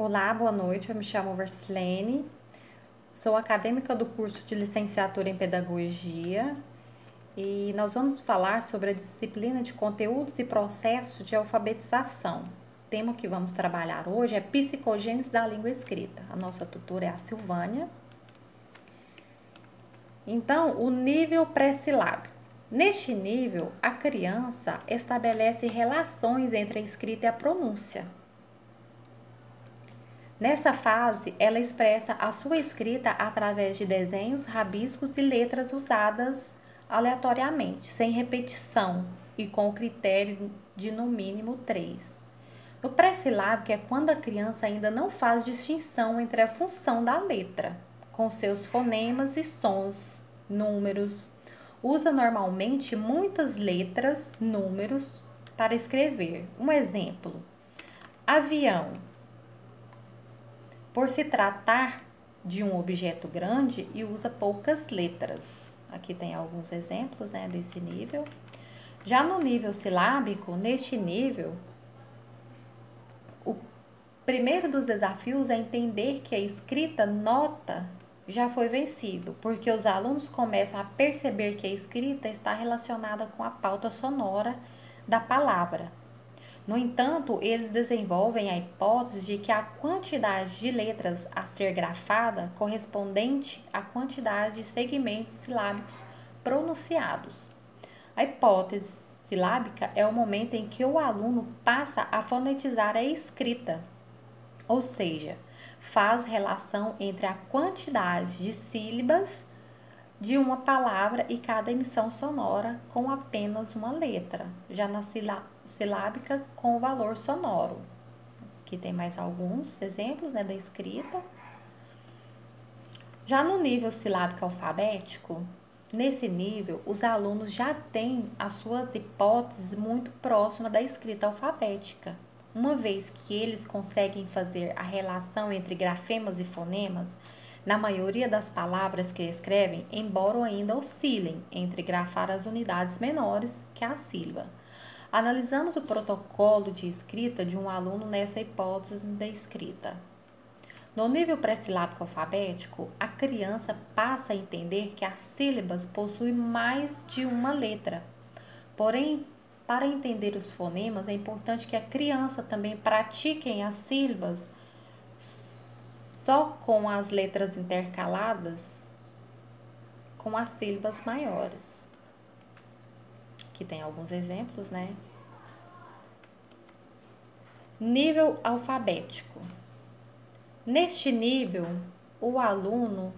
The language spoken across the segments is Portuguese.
Olá, boa noite. Eu me chamo Versilene, sou acadêmica do curso de licenciatura em Pedagogia e nós vamos falar sobre a disciplina de conteúdos e processo de alfabetização. O tema que vamos trabalhar hoje é psicogênese da língua escrita. A nossa tutora é a Silvânia. Então, o nível pré-silábico. Neste nível, a criança estabelece relações entre a escrita e a pronúncia. Nessa fase, ela expressa a sua escrita através de desenhos, rabiscos e letras usadas aleatoriamente, sem repetição e com o critério de no mínimo 3. No pré-silábico é quando a criança ainda não faz distinção entre a função da letra, com seus fonemas e sons, números. Usa normalmente muitas letras, números, para escrever. Um exemplo: avião. Por se tratar de um objeto grande e usa poucas letras. Aqui tem alguns exemplos, desse nível. Já no nível silábico, neste nível, o primeiro dos desafios é entender que a escrita nota já foi vencido, porque os alunos começam a perceber que a escrita está relacionada com a pauta sonora da palavra. No entanto, eles desenvolvem a hipótese de que a quantidade de letras a ser grafada correspondente à quantidade de segmentos silábicos pronunciados. A hipótese silábica é o momento em que o aluno passa a fonetizar a escrita, ou seja, faz relação entre a quantidade de sílabas de uma palavra e cada emissão sonora com apenas uma letra, já na silábica com o valor sonoro. Aqui tem mais alguns exemplos da escrita. Já no nível silábico alfabético, nesse nível, os alunos já têm as suas hipóteses muito próximas da escrita alfabética, uma vez que eles conseguem fazer a relação entre grafemas e fonemas na maioria das palavras que escrevem, embora ainda oscilem entre grafar as unidades menores que a sílaba. Analisamos o protocolo de escrita de um aluno nessa hipótese da escrita. No nível pré-silábico alfabético, a criança passa a entender que as sílabas possuem mais de uma letra. Porém, para entender os fonemas, é importante que a criança também pratique as sílabas só com as letras intercaladas com as sílabas maiores. Aqui tem alguns exemplos, Nível alfabético. Neste nível, o aluno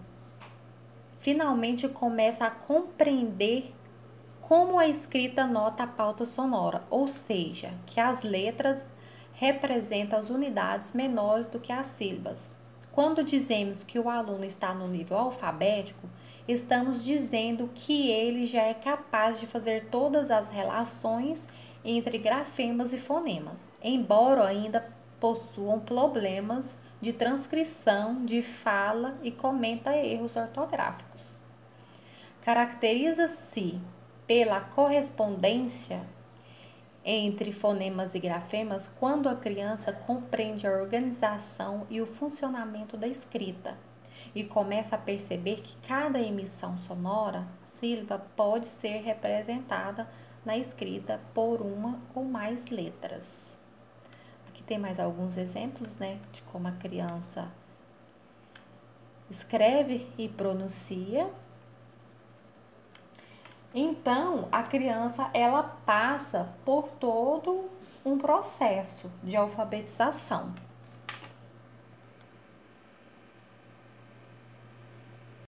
finalmente começa a compreender como a escrita nota a pauta sonora, ou seja, que as letras representam as unidades menores do que as sílabas. Quando dizemos que o aluno está no nível alfabético, estamos dizendo que ele já é capaz de fazer todas as relações entre grafemas e fonemas, embora ainda possuam problemas de transcrição, de fala e cometa erros ortográficos. Caracteriza-se pela correspondência entre fonemas e grafemas quando a criança compreende a organização e o funcionamento da escrita e começa a perceber que cada emissão sonora, sílaba, pode ser representada na escrita por uma ou mais letras. Aqui tem mais alguns exemplos, de como a criança escreve e pronuncia. Então, a criança, ela passa por todo um processo de alfabetização.